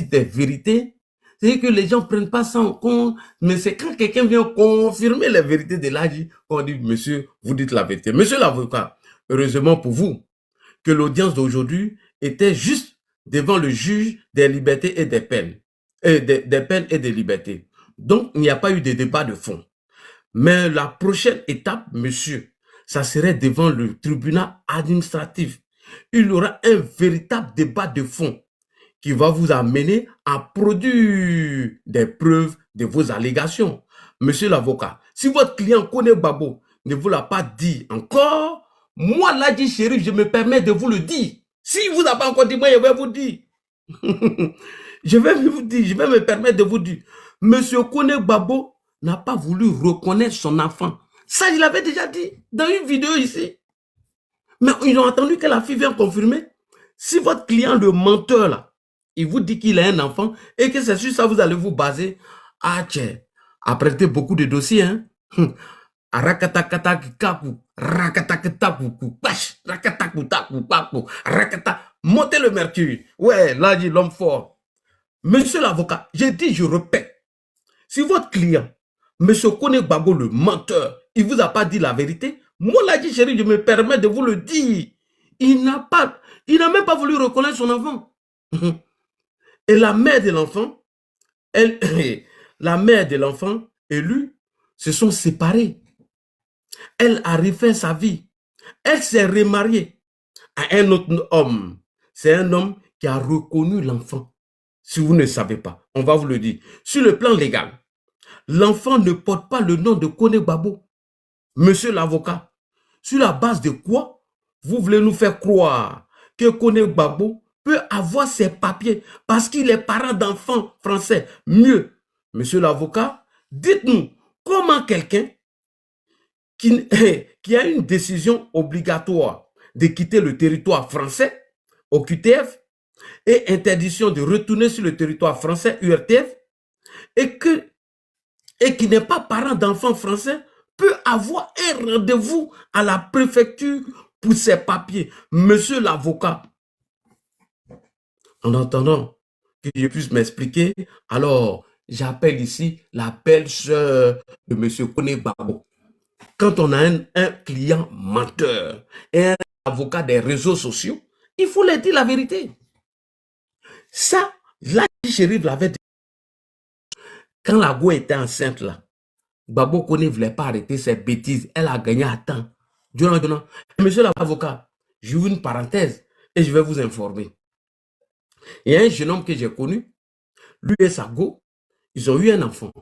dites des vérités, c'est que les gens ne prennent pas ça en compte. Mais c'est quand quelqu'un vient confirmer la vérité de l'Adji qu'on dit, monsieur, vous dites la vérité. Monsieur l'avocat, heureusement pour vous, que l'audience d'aujourd'hui était juste devant le juge des libertés et des peines. Des peines et des libertés. Donc, il n'y a pas eu de débat de fond. Mais la prochaine étape, monsieur, ça serait devant le tribunal administratif. Il y aura un véritable débat de fond qui va vous amener à produire des preuves de vos allégations. Monsieur l'avocat, si votre client connaît Gbagbo, ne vous l'a pas dit encore, moi, Ladji Chérif, je me permets de vous le dire. Si vous n'avez pas encore dit, moi, je vais vous dire. Je vais vous dire, je vais me permettre de vous dire. Monsieur Kone Gbagbo n'a pas voulu reconnaître son enfant. Ça, il l'avait déjà dit dans une vidéo ici. Mais ils ont attendu que la fille vienne confirmer. Si votre client, le menteur, là, il vous dit qu'il a un enfant et que c'est sur ça vous allez vous baser. Ah, tiens, à prêter beaucoup de dossiers, hein. Montez le mercure. Ouais, là, dit l'homme fort. Monsieur l'avocat, j'ai dit, je répète. Si votre client, monsieur Kone Gbagbo, le menteur, il ne vous a pas dit la vérité, moi, Ladji Chérif, je me permets de vous le dire. Il n'a même pas voulu reconnaître son enfant. Et la mère de l'enfant, la mère de l'enfant et lui se sont séparés. Elle a refait sa vie. Elle s'est remariée à un autre homme. C'est un homme qui a reconnu l'enfant. Si vous ne savez pas, on va vous le dire. Sur le plan légal, l'enfant ne porte pas le nom de Kone Gbagbo. Monsieur l'avocat, sur la base de quoi vous voulez nous faire croire que Kone Gbagbo peut avoir ses papiers parce qu'il est parent d'enfants français? Mieux, monsieur l'avocat, dites-nous comment quelqu'un qui a une décision obligatoire de quitter le territoire français au QTF et interdiction de retourner sur le territoire français URTF et qui n'est pas parent d'enfants français peut avoir un rendez-vous à la préfecture pour ses papiers. Monsieur l'avocat, en attendant que je puisse m'expliquer, alors j'appelle ici la belle-sœur de monsieur Kone Gbagbo. Quand on a un client menteur et un avocat des réseaux sociaux, il faut leur dire la vérité. Ça, Ladji Chérif l'avait dit. Quand la go était enceinte là, Gbagbo Kone ne voulait pas arrêter ses bêtises. Elle a gagné à temps. Monsieur l'avocat, j'ouvre une parenthèse et je vais vous informer. Il y a un jeune homme que j'ai connu, lui et sa go, ils ont eu un enfant.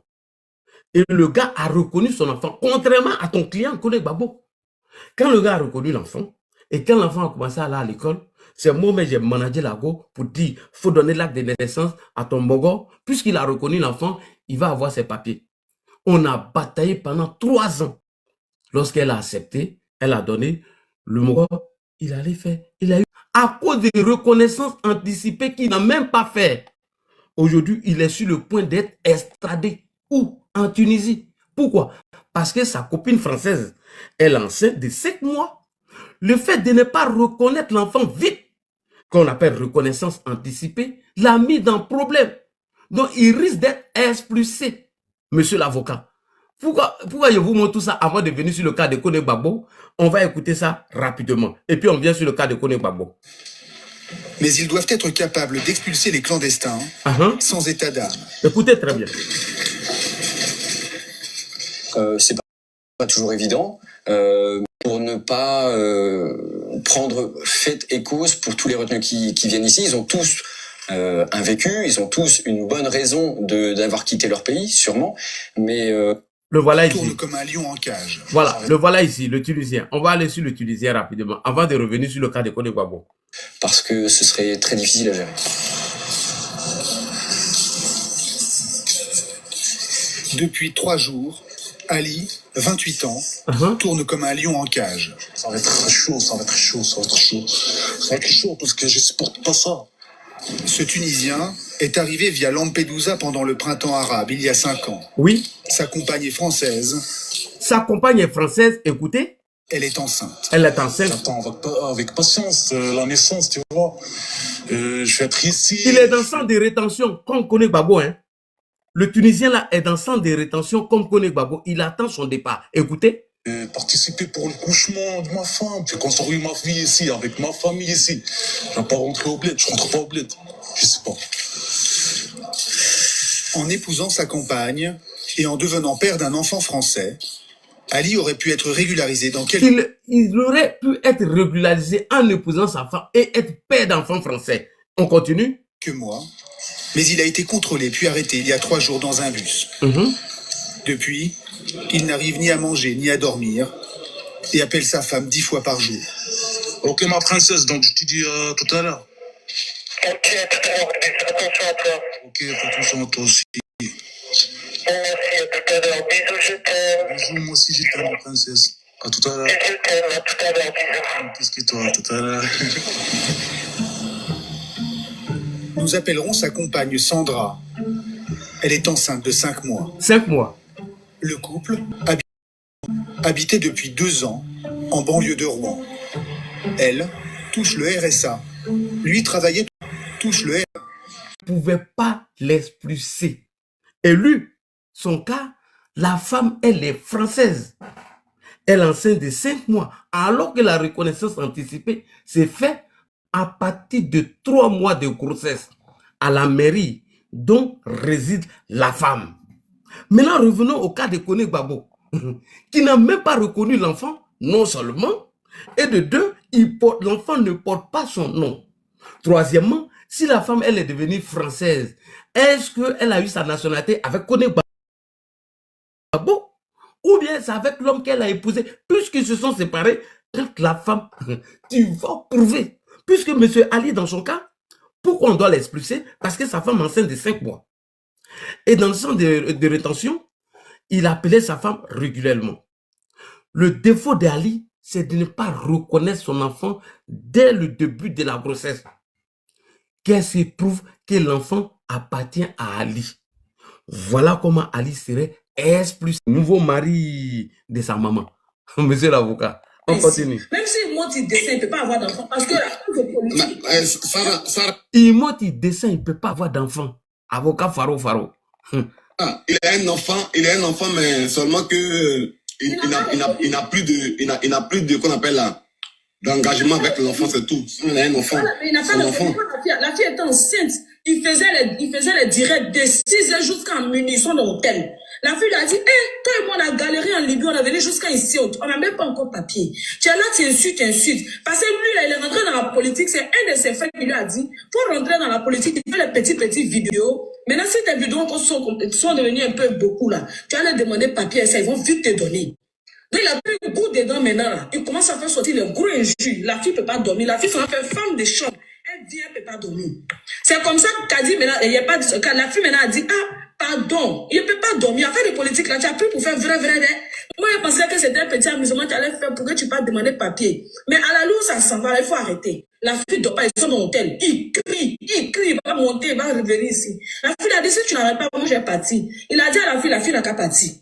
Et le gars a reconnu son enfant, contrairement à ton client Kone Gbagbo. Quand le gars a reconnu l'enfant, et quand l'enfant a commencé à aller à l'école, c'est moi-même j'ai managé la go pour dire, il faut donner l'acte de naissance à ton bogo, puisqu'il a reconnu l'enfant, il va avoir ses papiers. On a bataillé pendant 3 ans. Lorsqu'elle a accepté, elle a donné, le bogo, il allait faire, il a eu, à cause de reconnaissance anticipée qu'il n'a même pas fait. Aujourd'hui, il est sur le point d'être extradé. Où? En Tunisie. Pourquoi? Parce que sa copine française, elle est enceinte de 7 mois. Le fait de ne pas reconnaître l'enfant vite, qu'on appelle reconnaissance anticipée, l'a mis dans le problème. Donc, il risque d'être expulsé. Monsieur l'avocat, pourquoi je vous montre tout ça avant de venir sur le cas de Kone Gbagbo? On va écouter ça rapidement. Et puis, on vient sur le cas de Kone Gbagbo. Mais ils doivent être capables d'expulser les clandestins sans état d'âme. Écoutez très bien. C'est pas toujours évident pour ne pas prendre fait et cause pour tous les retenus qui viennent ici. Ils ont tous un vécu, ils ont tous une bonne raison d'avoir quitté leur pays, sûrement, mais le voilà ici. Tourne comme un lion en cage. Voilà, le voilà ici, le Tunisien. On va aller sur le Tunisien rapidement, avant de revenir sur le cas de Kone Gbagbo. Parce que ce serait très difficile à gérer. Depuis 3 jours, Ali, 28 ans, tourne comme un lion en cage. Ça va être chaud, ça va être chaud, ça va être chaud. Ça va être chaud parce que je supporte pas ça. Ce Tunisien est arrivé via Lampedusa pendant le printemps arabe, il y a 5 ans. Oui. Sa compagne est française. Sa compagne est française, écoutez. Elle est enceinte. Elle est enceinte. J'attends avec patience la naissance, tu vois. Je vais être ici. Il est dans le centre de rétention, comme Koné Gbagbo. Hein. Le Tunisien là est dans le centre de rétention, comme Koné Gbagbo. Il attend son départ. Écoutez. Participer pour le couchement de ma femme, puis construire ma vie ici, avec ma famille ici. Je vais pas rentrer au bled, je rentre pas au bled. Je sais pas. En épousant sa compagne et en devenant père d'un enfant français, Ali aurait pu être régularisé dans quelques... Il aurait pu être régularisé en épousant sa femme et être père d'enfants français. On continue? Mois. Mais il a été contrôlé puis arrêté il y a 3 jours dans un bus. Depuis, il n'arrive ni à manger ni à dormir et appelle sa femme 10 fois par jour. Ok, ma princesse, donc je te dis tout à l'heure. Ok, tout à l'heure, attention à toi. Ok, fais attention à toi aussi. Merci, à tout à l'heure. Bisous, je t'aime. Bisous, moi aussi je t'aime, ma princesse. À tout à l'heure. Je t'aime, à tout à l'heure, bisous. Qu'est-ce que toi, à tout à l'heure. Nous appellerons sa compagne Sandra. Elle est enceinte de 5 mois. 5 mois. Le couple habitait depuis 2 ans en banlieue de Rouen. Elle touche le RSA. Lui travaillait touche le RSA. Il ne pouvait pas l'expulser. Et lui, son cas, la femme, elle est française. Elle est enceinte de 5 mois. Alors que la reconnaissance anticipée s'est faite à partir de 3 mois de grossesse à la mairie dont réside la femme. Maintenant, revenons au cas de Koné Gbagbo, qui n'a même pas reconnu l'enfant, non seulement, et de 2, l'enfant ne porte pas son nom. Troisièmement, si la femme, elle est devenue française, est-ce qu'elle a eu sa nationalité avec Koné Gbagbo? Ou bien c'est avec l'homme qu'elle a épousé, puisqu'ils se sont séparés, quand la femme, tu vas prouver. Puisque M. Ali, dans son cas, pourquoi on doit l'expulser? Parce que sa femme est enceinte de 5 mois. Et dans le centre de rétention, il appelait sa femme régulièrement. Le défaut d'Ali, c'est de ne pas reconnaître son enfant dès le début de la grossesse. Qu'est-ce qui prouve que l'enfant appartient à Ali? Voilà comment Ali serait expulsé. Nouveau mari de sa maman. Monsieur l'avocat, on continue. Même s'il monte il dessin, il ne peut pas avoir d'enfant. Parce que la cause de politique... Sarah. Il monte, il dessin, il ne peut pas avoir d'enfant. Avocat Faro. Il a un enfant, mais seulement que il n'a plus de qu'on appelle là d'engagement avec l'enfant, c'est tout. Il a un enfant. Voilà, mais il n'a pas d'enfant. La fille était enceinte. Il faisait les directs de 6h jusqu'à minuit, ils sont dans l'hôtel. La fille lui a dit, toi et moi, on a galéré en Libye, on est venu jusqu'à ici, on n'a même pas encore papier. Tu es là, tu insultes. Parce que lui, là, il est rentré dans la politique, c'est un de ses frères qui lui a dit, pour rentrer dans la politique, il fait les petites vidéos. Maintenant, si tes vidéos sont devenues un peu beaucoup, là, tu vas leur demander papier, ça, ils vont vite te donner. Donc, il a pris le goût dedans maintenant, là. Il commence à faire sortir les gros injures. La fille ne peut pas dormir. La fille sera fait femme de chambre. Elle dit, elle ne peut pas dormir. C'est comme ça qu'a dit maintenant, il n'y a pas de... La fille maintenant a dit, pardon, il ne peut pas dormir. Affaire de politique, là, tu as pris pour faire vrai. Moi, je pensais que c'était un petit amusement que tu allais faire pour que tu passes demander papier. Mais à la lourde, ça s'en va, il faut arrêter. La fille ne dort pas, ils sont dans l'hôtel. Il crie, il va monter, il va revenir ici. La fille a dit, si tu n'arrêtes pas, moi, j'ai parti. Il a dit à la fille n'a qu'à partir.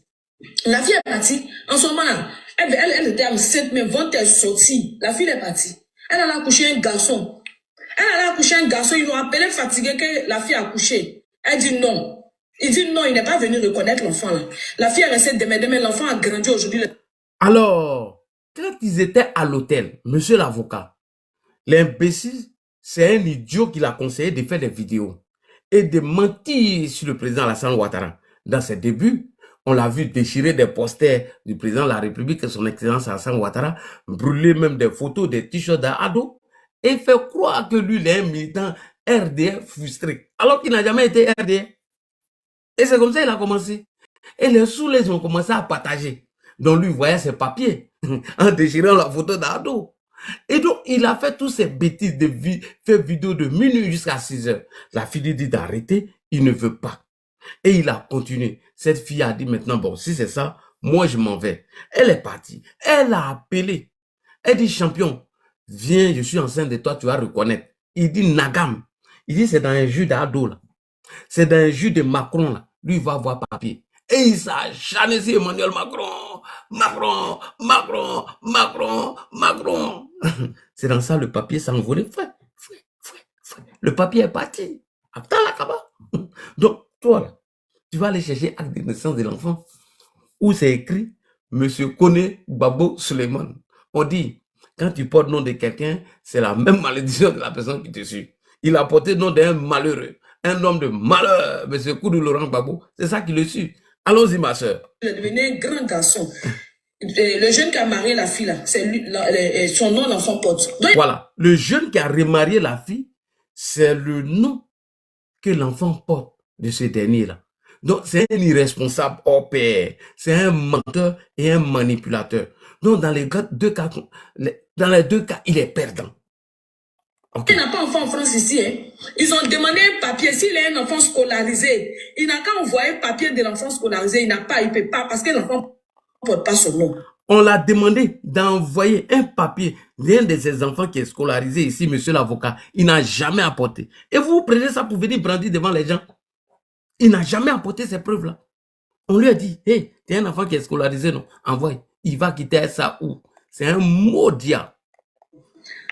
La fille est partie. En ce moment-là, elle était enceinte, mais quand elle est sortie, la fille est partie. Elle a accouché un garçon. Ils l'ont appelé fatigué que la fille a accouché. Elle dit non. Il dit non, il n'est pas venu reconnaître l'enfant là. La fille est restée demain, l'enfant a grandi aujourd'hui. Alors, quand ils étaient à l'hôtel, monsieur l'avocat, l'imbécile, c'est un idiot qui l'a conseillé de faire des vidéos et de mentir sur le président Alassane Ouattara. Dans ses débuts, on l'a vu déchirer des posters du président de la République, son excellence Alassane Ouattara, brûler même des photos, des t-shirts d'ado, et faire croire que lui, il est un militant RDR frustré, alors qu'il n'a jamais été RDR. Et c'est comme ça qu'il a commencé. Et les soulets ont commencé à partager. Donc lui voyait ses papiers en déchirant la photo d'ado. Et donc, il a fait toutes ces bêtises de faire vidéo de minuit jusqu'à 6h. La fille lui dit d'arrêter, il ne veut pas. Et il a continué. Cette fille a dit maintenant, bon, si c'est ça, moi je m'en vais. Elle est partie. Elle a appelé. Elle dit, champion, viens, je suis enceinte de toi, tu vas reconnaître. Il dit, Nagam. Il dit, c'est dans un jus d'ado, là. C'est dans un jus de Macron, là. Lui, il va avoir papier. Et il s'est acharné sur Emmanuel Macron. C'est dans ça le papier s'est envolé. Le papier est parti. Attends là, Kaba. Donc, toi, là, tu vas aller chercher acte de naissance de l'enfant où c'est écrit Monsieur Kone Babo Suleiman. On dit, quand tu portes le nom de quelqu'un, c'est la même malédiction de la personne qui te suit. Il a porté le nom d'un malheureux, un homme de malheur, Monsieur Koudou Laurent Babo. C'est ça qui le suit. Allons-y, ma soeur. Il est devenu un grand garçon. Le jeune qui a marié la fille, là, c'est lui, son nom, l'enfant porte. Donc, voilà. Le jeune qui a remarié la fille, c'est le nom que l'enfant porte de ce dernier-là. Donc, c'est un irresponsable hors pair. C'est un menteur et un manipulateur. Donc, dans les deux cas, il est perdant. Okay. Il n'a pas d'enfant en France ici. Hein. Ils ont demandé un papier. S'il est un enfant scolarisé, il n'a qu'à envoyer un papier de l'enfant scolarisé. Il n'a pas, il ne peut pas, parce que l'enfant ne porte pas son nom. On l'a demandé d'envoyer un papier d'un de ses enfants qui est scolarisé ici, monsieur l'avocat. Il n'a jamais apporté. Et vous prenez ça pour venir brandir devant les gens. Il n'a jamais apporté ces preuves-là. On lui a dit, hey, tu es un enfant qui est scolarisé, non? Envoie. Il va quitter ça où? C'est un maudit.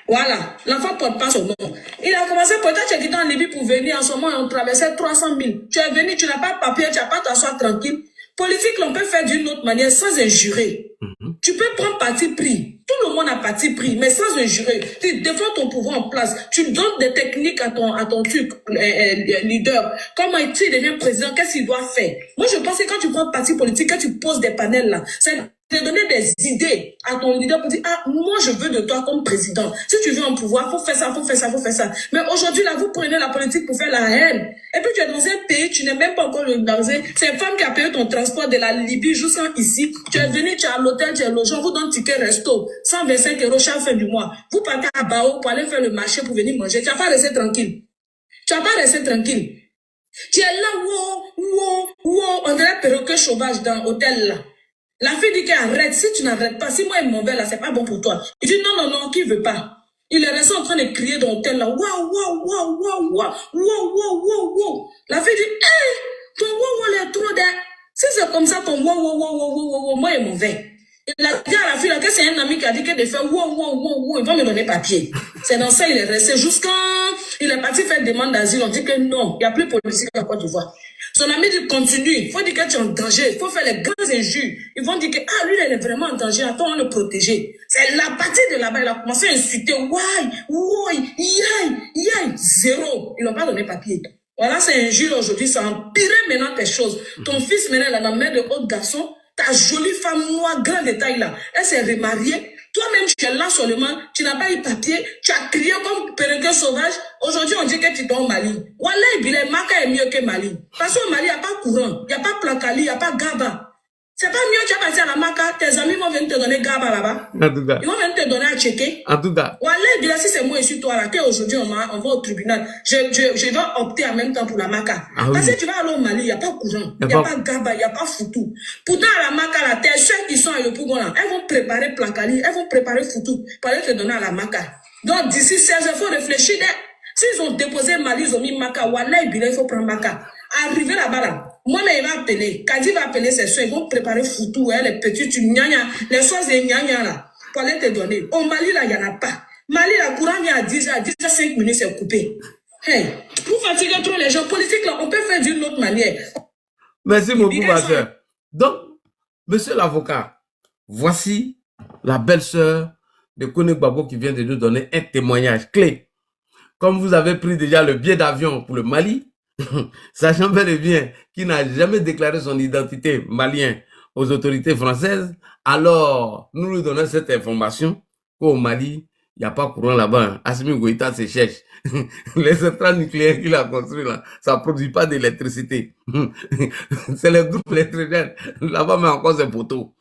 Voilà, l'enfant ne porte pas son nom. Il a commencé, peut-être tu es quitté en Libye pour venir, en ce moment, on traversait 300 000. Tu es venu, tu n'as pas de papier, tu n'as pas t'asseoir tranquille. Politique, on peut faire d'une autre manière, sans injurer. Tu peux prendre parti pris. Tout le monde a parti pris, mais sans injurer. Tu défends ton pouvoir en place. Tu donnes des techniques à ton truc, leader. Comment il devient président, qu'est-ce qu'il doit faire? Moi, je pense que quand tu prends parti politique, quand tu poses des panels là, c'est de donner des idées à ton leader pour dire, ah, moi, je veux de toi comme président. Si tu veux un pouvoir, faut faire ça, faut faire ça, faut faire ça. Mais aujourd'hui, là, vous prenez la politique pour faire la haine. Et puis, tu es dans un pays, tu n'es même pas encore organisé. C'est une femme qui a payé ton transport de la Libye jusqu'à ici. Tu es venu, tu es à l'hôtel, tu es logé, on vous donne ticket resto. 125 € chaque fin du mois. Vous partez à Bao pour aller faire le marché pour venir manger. Tu n'as pas resté tranquille. Tu n'as pas resté tranquille. Tu es là, on dirait perroquet sauvage dans l'hôtel là. La fille dit qu'elle arrête. Si tu n'arrêtes pas, si moi elle m'en vais là, c'est pas bon pour toi. Il dit non, qui veut pas? Il est resté en train de crier dans l'hôtel là. Waouh. La fille dit, hey, ton waouh est trop d'air. Si c'est comme ça, ton waouh, moi elle m'en vais. Il a dit à la fille là que c'est un ami qui a dit que de faire wow, il va me donner papier. C'est dans ça il est resté jusqu'à il est parti faire demande d'asile. On dit que non, il n'y a plus de politique à Côte d'Ivoire. Son ami dit continue, il faut dire que tu es en danger, il faut faire les grands injures. Ils vont dire que ah lui il est vraiment en danger, attends on va le protéger. C'est la partie de là-bas, il a commencé à insulter, zéro. Ils n'ont pas donné papier. Voilà, c'est injure aujourd'hui, ça a empiré maintenant tes choses. Ton fils maintenant il a la mère de autre garçon. Ta jolie femme noire, grand détail là, elle s'est remariée. Toi-même, tu es là seulement, tu n'as pas eu papier, tu as crié comme perroquet sauvage. Aujourd'hui, on dit que tu es au Mali. Wallah, il Maka est mieux que Mali. Parce qu'au Mali, il n'y a pas courant, il n'y a pas Placali, il n'y a pas Gaba. C'est pas mieux, tu as passé à la Maka, tes amis vont venir te donner Gaba là-bas. En tout cas. Ils vont venir te donner à checker. En tout cas. Wallah, si c'est moi et sur toi là, qu'aujourd'hui on va au tribunal, je vais opter en même temps pour la Maka. Parce que tu vas aller au Mali, il n'y a pas courant, il n'y a pas Gaba, il n'y a pas Foutou. Pourtant, à la Maka, là, tes soeurs qui sont à Yopougon là, elles vont préparer Placali, elles vont préparer Foutou pour aller te donner à la Maka. Donc, d'ici 16 heures, il faut réfléchir. S'ils ont déposé Mali, ils ont mis Maka, Wallah, il faut prendre Maka. Arrivé là-bas là, moi-même, il va appeler. Kadi va appeler ses soeurs, ils vont préparer Foutou, les petites, les soeurs et gnagnas là, pour aller te donner. Au Mali, là, il n'y en a pas. Mali, la courant vient à 10 h, à 10 h 5 minutes, c'est coupé. Hey, vous fatiguez trop les gens. Politique, là, on peut faire d'une autre manière. Merci beaucoup, ma soeur. Donc, monsieur l'avocat, voici la belle-sœur de Kone Gbagbo qui vient de nous donner un témoignage clé. Comme vous avez pris déjà le billet d'avion pour le Mali, sachant bel et bien qu'il n'a jamais déclaré son identité malien aux autorités françaises, alors nous lui donnons cette information qu'au Mali, il n'y a pas courant là-bas. Assimi Goïta se cherche. Les centrales nucléaires qu'il a construites là, ça ne produit pas d'électricité. C'est le groupe électrogène. Là-bas, mais encore c'est poteau.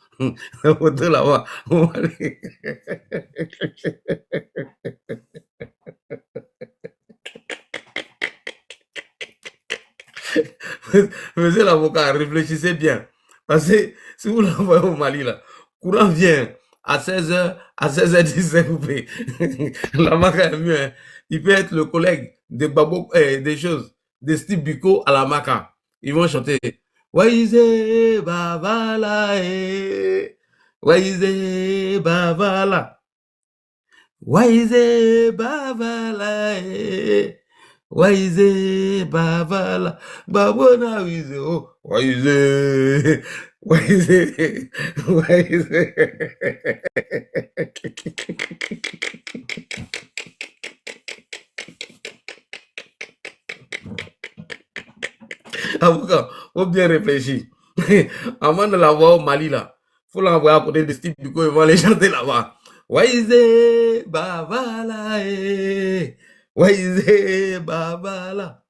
C'est poteau là-bas. Monsieur l'avocat, réfléchissez bien. Parce que si vous l'envoyez au Mali, là, courant vient à 16 h, à 16h10, c'est coupé. La Maka est mieux. Hein. Il peut être le collègue de Babo, des choses, de Steve Biko à la Maka. Ils vont chanter. Waize Babala, Waize Babala. Waize Babala, Waize, bavala, babona wize, oh, waize, waize, waize. Avocat, faut bien réfléchir. Avant de l'avoir au Mali, là, faut l'envoyer à côté de Steve Biko, ils vont les chanter là-bas. Waize, bavala, eh. Waize, bavala.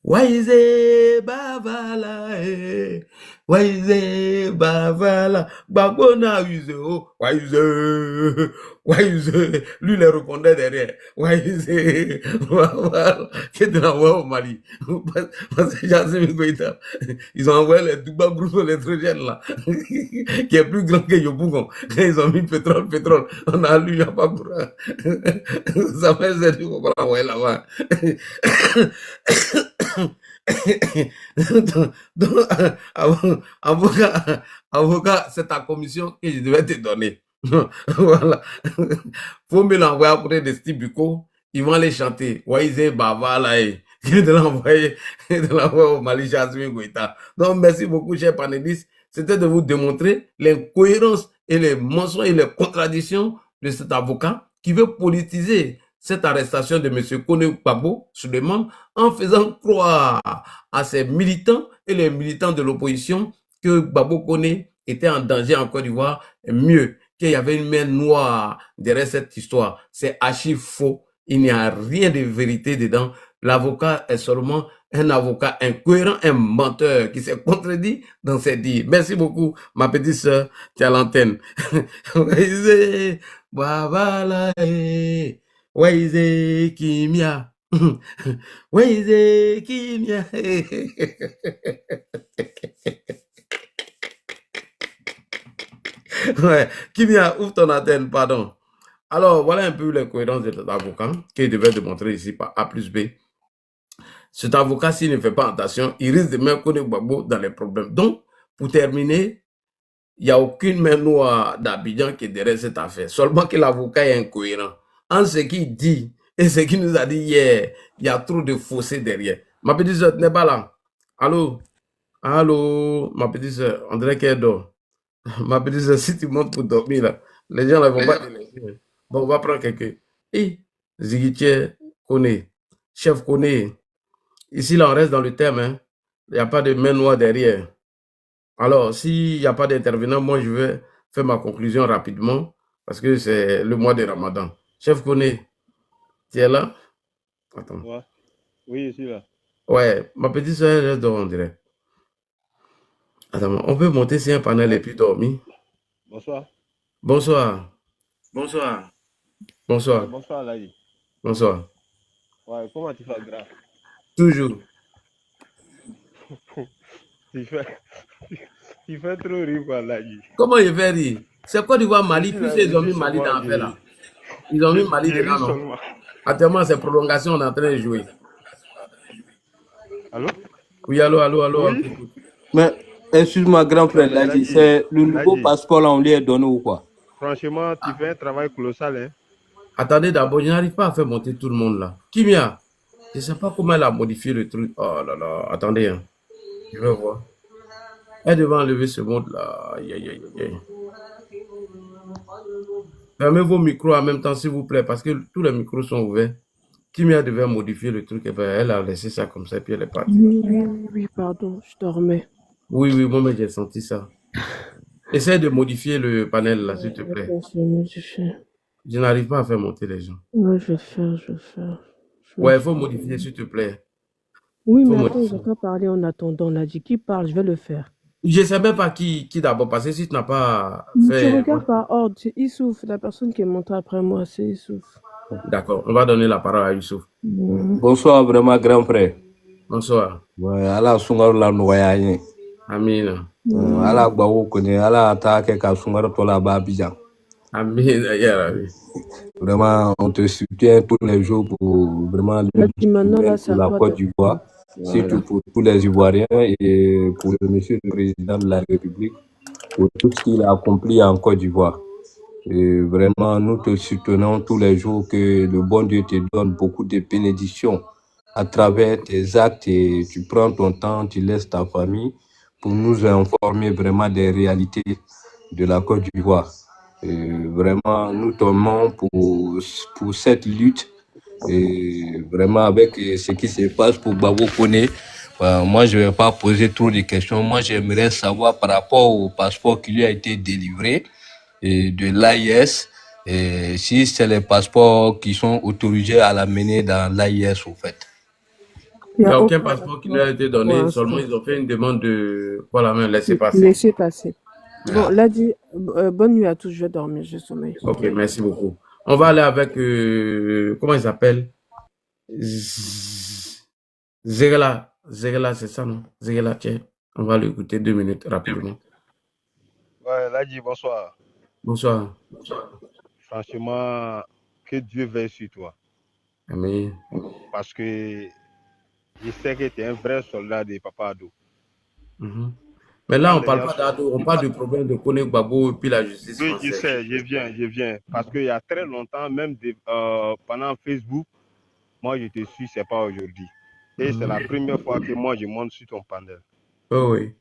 Waize, bavala, eh. Waize, bavala. Babona, wize, oh. Waize, waize. Lui, il répondait derrière. Waize, bavala. Qui est de l'envoyer au Mali. Parce que Jasmine Goïta, ils ont envoyé les Douba Groupe l'étrangère là, qui est plus grand que Yopougon. Quand ils ont mis pétrole, on a lu, il n'y a pas courant. Ça fait ça, on va l'envoyer là-bas. Donc, avocat, c'est ta commission que je devais te donner. Voilà. Faut me l'envoyer après de Steve Biko, ils vont aller chanter. Waize Bava là, de l'envoyer au Mali, Jasmine Goïta. Donc, merci beaucoup, chers panélistes. C'était de vous démontrer l'incohérence et les mensonges et les contradictions de cet avocat qui veut politiser cette arrestation de M. Kone Gbagbo Souleymane en faisant croire à ses militants et les militants de l'opposition que Gbagbo Kone était en danger en Côte d'Ivoire, mieux, qu'il y avait une main noire derrière cette histoire. C'est archi faux. Il n'y a rien de vérité dedans. L'avocat est seulement un avocat incohérent, un menteur qui s'est contredit dans ses dires. Merci beaucoup, ma petite sœur, tu as l'antenne. Voilà. Waize Kimia. Waize Kimia. Ouais, Kimia, ouvre ton antenne, pardon. Alors, voilà un peu les cohérences de cet avocat qu'il devait démontrer ici par A plus B. Cet avocat, s'il ne fait pas attention, il risque de mettre Kone Gbagbo dans les problèmes. Donc, pour terminer, il n'y a aucune main noire d'Abidjan qui est derrière cette affaire. Seulement que l'avocat est incohérent. En ce qu'il dit et ce qu'il nous a dit hier, il y a trop de fossé derrière. Ma petite soeur, tu n'es pas là. Allô? Allô, ma petite soeur, on dirait qu'elle dort. Ma petite soeur, si tu montes pour dormir, là, les gens ne vont pas te laisser. Bon, on va prendre quelqu'un. Et Ziguitier Kone, chef Kone. Ici, là, on reste dans le thème. Hein. Il n'y a pas de main noire derrière. Alors, s'il n'y a pas d'intervenant, moi, je vais faire ma conclusion rapidement parce que c'est le mois de Ramadan. Chef Kone, tu es là? Attends. Ouais. Oui, je suis là. Ouais, ma petite soeur, elle dort, on dirait. Attends, on peut monter sur un panel et puis dormir. Bonsoir. Bonsoir. Bonsoir. Bonsoir. Bonsoir, Laï. Bonsoir. Ouais, comment tu fais, grand? Toujours. tu fais trop rire, quoi, Laï. Comment il fait rire? C'est Côte d'Ivoire, Mali, puis ils ont mis Mali dans l'affaire là. Ils ont mis Mali dedans, non? Actuellement, c'est prolongation, on est en train de jouer. Allô? Oui, allô. Oui? Mais, excuse-moi, grand frère, Ladji, c'est le nouveau passeport là, on lui a donné ou quoi? Franchement, tu fais un travail colossal, hein? Attendez d'abord, je n'arrive pas à faire monter tout le monde là. Kimia, je ne sais pas comment elle a modifié le truc. Oh là là, attendez, hein. Je vais voir. Elle devait enlever ce monde là. Aïe. Fermez vos micros en même temps, s'il vous plaît, parce que tous les micros sont ouverts. Kimia devait modifier le truc, et ben, elle a laissé ça comme ça, et puis elle est partie. Oui, pardon, je dormais. Oui, moi, j'ai senti ça. Essaye de modifier le panel là, s'il te plaît. Je n'arrive pas à faire monter les gens. Oui, je vais faire. Ouais, il faut modifier, s'il te plaît. Oui, mais attends, je ne vais pas parler en attendant. On a dit qui parle, je vais le faire. Je ne sais même pas qui d'abord, parce que si tu n'as pas fait... Tu regardes par ordre, c'est Issouf, la personne qui est montée après moi, c'est Issouf. D'accord, on va donner la parole à Issouf. Bonsoir, vraiment, grand frère. Bonsoir. Ouais, Allah sungar la noyaye. Amin. Allah Gbagbo Kone, Allah attaque ka sungar to la Abidjan. Amin. Vraiment, on te soutient tous les jours pour vraiment la Côte d'Ivoire, surtout pour tous les Ivoiriens et pour le monsieur le président de la République, pour tout ce qu'il a accompli en Côte d'Ivoire. Et vraiment, nous te soutenons tous les jours, que le bon Dieu te donne beaucoup de bénédictions à travers tes actes et tu prends ton temps, tu laisses ta famille pour nous informer vraiment des réalités de la Côte d'Ivoire. Vraiment, nous tombons pour cette lutte. Et vraiment, avec ce qui se passe pour Babo Koné, moi, je ne vais pas poser trop de questions. Moi, j'aimerais savoir par rapport au passeport qui lui a été délivré de l'AIS, si c'est les passeports qui sont autorisés à l'amener dans l'AIS, au fait. Il n'y a aucun passeport qui lui a été donné, seulement ils ont fait une demande de voilà, laissez passer. Laissez passer. Bon, là dit, bonne nuit à tous, je vais dormir, je sommeille. Ok, merci beaucoup. On va aller avec, comment il s'appelle? Zegela, c'est ça, non? Zegela, tiens, on va l'écouter 2 minutes rapidement. Ouais, Ladji, bonsoir. Bonsoir. Franchement, que Dieu veille sur toi. Amen. Parce que je sais que tu es un vrai soldat de Papa Ado. Mais là, on parle pas d'Ado, on parle du problème de Koné Gbagbo et puis la justice Oui, française. je sais, je viens. Parce qu'il y a très longtemps, même pendant Facebook, moi je te suis, c'est pas aujourd'hui. Et c'est la première fois que moi je monte sur ton panel. Oh oui.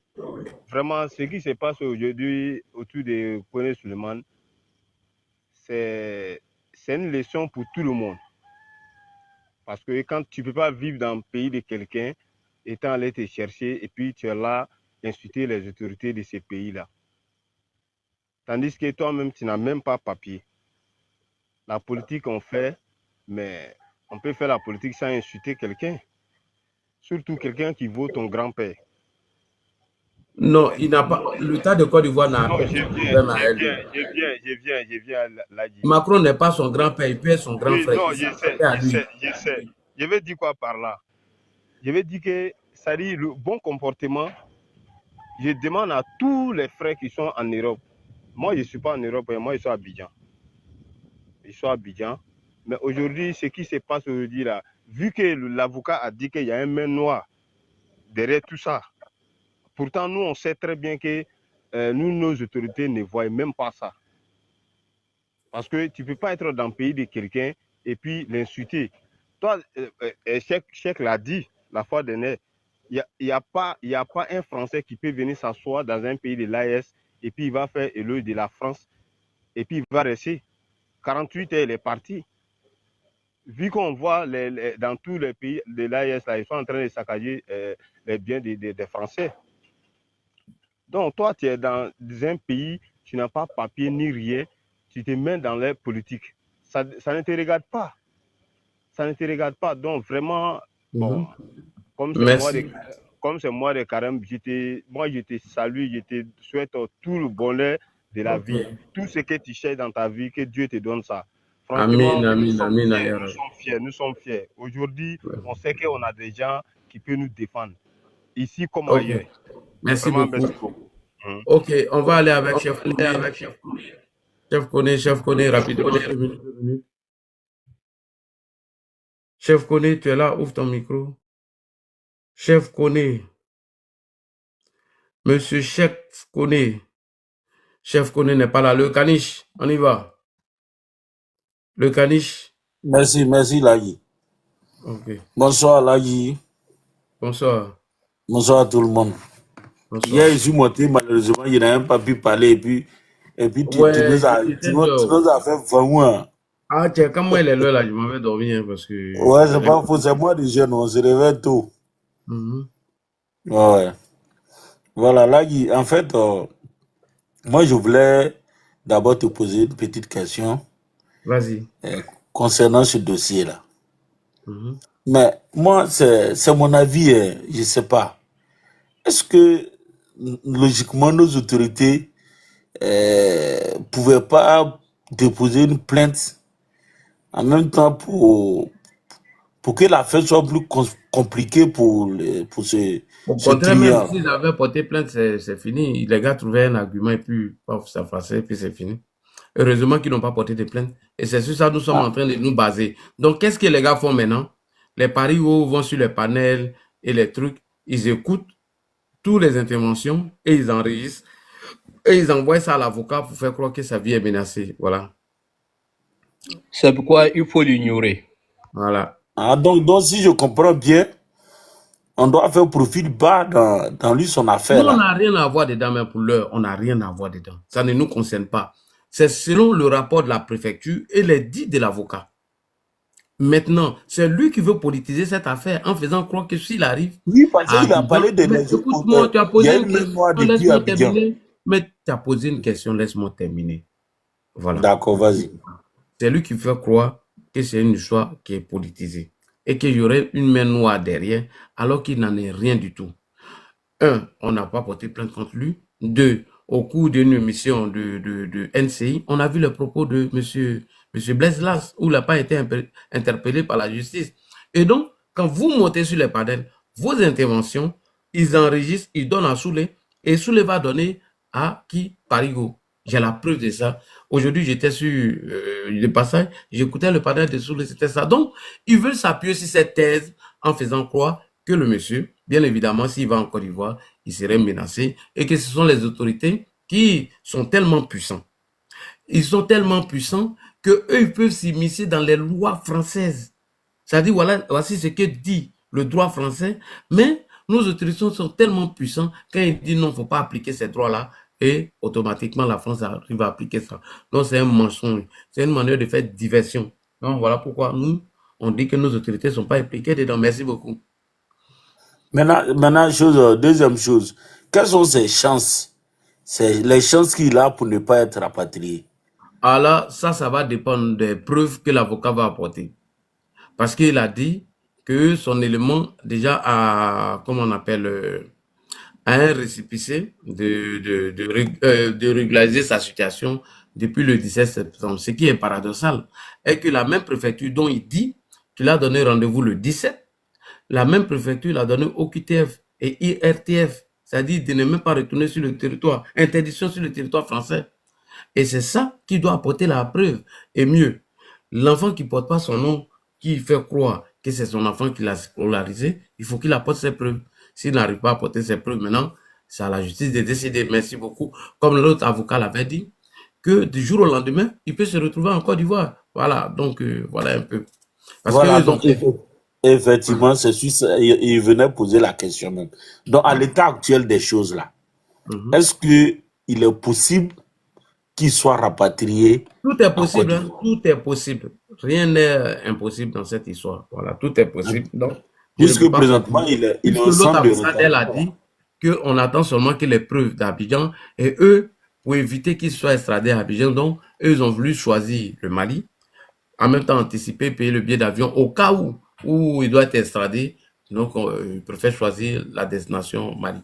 Vraiment, ce qui se passe aujourd'hui autour de Koné Suleiman, c'est une leçon pour tout le monde. Parce que quand tu ne peux pas vivre dans le pays de quelqu'un, étant allé te chercher, et puis tu es là, insulter les autorités de ces pays-là. Tandis que toi-même, tu n'as même pas papier. La politique, on fait, mais on peut faire la politique sans insulter quelqu'un. Surtout quelqu'un qui vaut ton grand-père. Non, il n'a pas. L'État de Côte d'Ivoire n'a pas de problème à elle. Je viens là dire. Macron n'est pas son grand-père, il peut être son grand frère. Non, je sais. Je vais dire quoi par là? Je vais dire que ça dit le bon comportement. Je demande à tous les frères qui sont en Europe. Moi, je ne suis pas en Europe, moi, je suis à Abidjan. Je suis à Abidjan. Mais aujourd'hui, ce qui se passe aujourd'hui là, vu que l'avocat a dit qu'il y a un main noir derrière tout ça, pourtant, nous, on sait très bien que nous, nos autorités ne voient même pas ça. Parce que tu ne peux pas être dans le pays de quelqu'un et puis l'insulter. Toi, Cheikh l'a dit la fois dernière, il n'y a pas un Français qui peut venir s'asseoir dans un pays de l'AES et puis il va faire éloge de la France et puis il va rester. 48 heures, il est parti. Vu qu'on voit dans tous les pays de l'AES, ils sont en train de saccager les biens des Français. Donc, toi, tu es dans un pays, tu n'as pas papier ni rien, tu te mets dans les politiques. Ça ne te regarde pas. Ça ne te regarde pas. Donc, vraiment, bon, comme c'est moi de Carême, moi, je te salue, je te souhaite tout le bonheur de la vie. Tout ce que tu cherches dans ta vie, que Dieu te donne ça. Franchement, nous sommes fiers. Aujourd'hui, on sait qu'on a des gens qui peuvent nous défendre, ici comme ailleurs. Merci beaucoup. Ok, on va aller avec Chef Koné. Chef Koné, rapidement. Chef Koné, tu es là, ouvre ton micro. Chef Koné. Monsieur Chef Koné. Chef Koné n'est pas là. Le caniche, on y va. Le caniche. Merci, Lagui. Ok. Bonsoir, Lagui. Bonsoir. Bonsoir à tout le monde. Bonsoir. Hier, je suis monté, malheureusement, il n'a même pas pu parler. Et puis tu nous as fait vraiment. Ah, tiens, quand moi il est là, je m'en vais dormir parce que. Ouais, c'est pas faux, c'est moi déjà, on se réveille tôt. Ouais. Voilà, Lagui, en fait, moi, je voulais d'abord te poser une petite question. Vas-y. Concernant ce dossier-là. Mais moi, c'est mon avis, je ne sais pas. Est-ce que, logiquement, nos autorités ne pouvaient pas déposer une plainte en même temps pour que l'affaire soit plus compliquée pour ce client? Même s'ils avaient porté plainte, c'est fini. Les gars trouvaient un argument et puis, ça passait et puis c'est fini. Heureusement qu'ils n'ont pas porté de plainte. Et c'est sur ça que nous sommes en train de nous baser. Donc, qu'est-ce que les gars font maintenant? Les paris vont sur les panels et les trucs. Ils écoutent toutes les interventions et ils enregistrent. Et ils envoient ça à l'avocat pour faire croire que sa vie est menacée. Voilà. C'est pourquoi il faut l'ignorer. Voilà. Ah, donc si je comprends bien, on doit faire profil bas dans lui, son affaire. Nous, on Là. n'a rien à voir dedans, mais pour l'heure, on n'a rien à voir dedans. Ça ne nous concerne pas. C'est selon le rapport de la préfecture et les dits de l'avocat. Maintenant, c'est lui qui veut politiser cette affaire en faisant croire que s'il arrive Oui, parce à qu'il a Abidjan, parlé de mais écoute-moi, tu as il y posé a une une main question, noire depuis laisse-moi Abidjan. terminer. Mais tu as posé une question, laisse-moi terminer. Voilà. D'accord, vas-y. C'est lui qui fait croire que c'est une histoire qui est politisée et qu'il y aurait une main noire derrière, alors qu'il n'en est rien du tout. Un, on n'a pas porté plainte contre lui. Deux, au cours d'une émission de NCI, on a vu le propos de monsieur Blaise Las, où il n'a pas été interpellé par la justice. Et donc, quand vous montez sur les panels, vos interventions, ils enregistrent, ils donnent à Soulé, et Soulé va donner à qui? Parigo. J'ai la preuve de ça. Aujourd'hui, j'étais sur le passage, j'écoutais le panel de Soulé, c'était ça. Donc, ils veulent s'appuyer sur cette thèse en faisant croire que le monsieur, bien évidemment, s'il va en Côte d'Ivoire, il serait menacé et que ce sont les autorités qui sont tellement puissants. Ils sont tellement puissants qu'eux, ils peuvent s'immiscer dans les lois françaises. C'est-à-dire, voilà, voici ce que dit le droit français, mais nos autorités sont tellement puissants quand ils disent non, il ne faut pas appliquer ces droits-là, et automatiquement, la France arrive à appliquer ça. Donc, c'est un mensonge. C'est une manière de faire diversion. Donc, voilà pourquoi nous, on dit que nos autorités ne sont pas impliquées dedans. Merci beaucoup. Maintenant deuxième chose, quelles sont ses chances? C'est les chances qu'il a pour ne pas être rapatrié. Alors, ça va dépendre des preuves que l'avocat va apporter. Parce qu'il a dit que son élément déjà a, comment on appelle, a un récépissé de régulariser sa situation depuis le 17 septembre. Ce qui est paradoxal est que la même préfecture dont il dit qu'il a donné rendez-vous le 17, la même préfecture l'a donné OQTF et IRTF, c'est-à-dire de ne même pas retourner sur le territoire, interdiction sur le territoire français. Et c'est ça qui doit apporter la preuve. Et mieux, l'enfant qui ne porte pas son nom, qui fait croire que c'est son enfant qui l'a scolarisé, il faut qu'il apporte ses preuves. S'il n'arrive pas à apporter ses preuves maintenant, c'est à la justice de décider. Merci beaucoup. Comme l'autre avocat l'avait dit, que du jour au lendemain, il peut se retrouver en Côte d'Ivoire. Voilà, donc voilà un peu. Parce Voilà, que donc effectivement, c'est sûr, il venait poser la question même. Donc, à l'état actuel des choses là, est-ce qu'il est possible qu'il soit rapatrié? Tout est possible, hein, tout est possible. Rien n'est impossible dans cette histoire. Voilà, tout est possible. Donc, puisque présentement, il est en centre de retard. Elle a dit qu'on attend seulement que les preuves d'Abidjan, et eux, pour éviter qu'il soit extradé à Abidjan, donc, eux, ils ont voulu choisir le Mali, en même temps anticiper, payer le billet d'avion au cas où il doit être extradé. Donc, ils préfèrent choisir la destination Mali.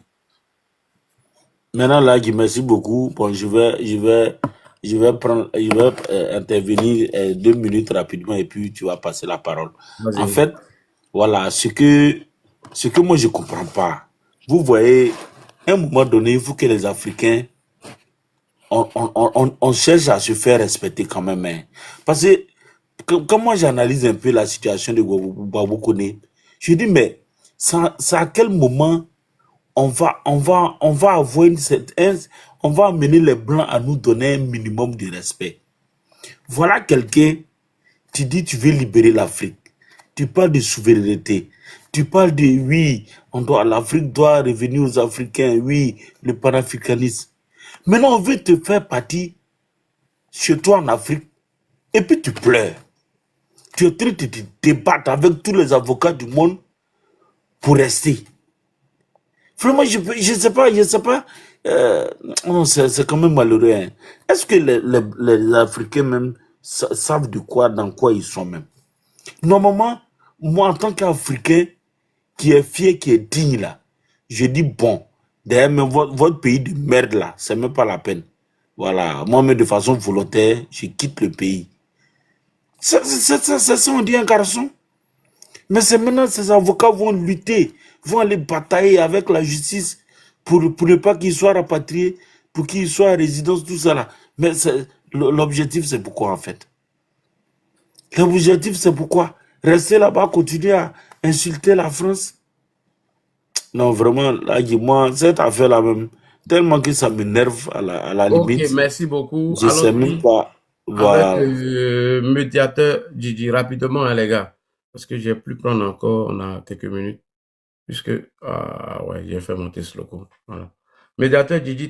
Maintenant, là, merci beaucoup. Bon, je vais intervenir 2 minutes rapidement et puis tu vas passer la parole. En fait, voilà, ce que moi je comprends pas. Vous voyez, à un moment donné, il faut que les Africains, on cherche à se faire respecter quand même. Hein. Parce que quand moi j'analyse un peu la situation de Gbagbo Koné, je dis, mais c'est à quel moment on va avoir on va amener les Blancs à nous donner un minimum de respect. Voilà quelqu'un, tu dis tu veux libérer l'Afrique, tu parles de souveraineté, tu parles de oui, l'Afrique doit revenir aux Africains, oui, le panafricanisme. Maintenant on veut te faire partie chez toi en Afrique et puis tu pleures. Tu es en train de te débattre avec tous les avocats du monde pour rester. Vraiment, je sais pas. Non, c'est quand même malheureux. Hein. Est-ce que les Africains même savent dans quoi ils sont même? Normalement, moi en tant qu'Africain qui est fier, qui est digne là, je dis bon, d'ailleurs même votre pays de merde là, c'est même pas la peine. Voilà, moi-même de façon volontaire, je quitte le pays. C'est ça, on dit un garçon. Mais c'est maintenant ces avocats vont lutter, vont aller batailler avec la justice pour ne pas qu'ils soient rapatriés, pour qu'ils soient en résidence, tout ça là. Mais l'objectif, c'est pourquoi en fait? L'objectif, c'est pourquoi? Rester là-bas, continuer à insulter la France? Non, vraiment, là, moi, cette affaire-là même, tellement que ça m'énerve à la limite. Ok, merci beaucoup. Je sais même pas. Voilà. Avec le médiateur, Gigi, rapidement, hein, les gars. parce que j'ai pu prendre encore, on a quelques minutes, puisque, ah ouais, j'ai fait monter ce loco. Voilà. Médiateur Didi,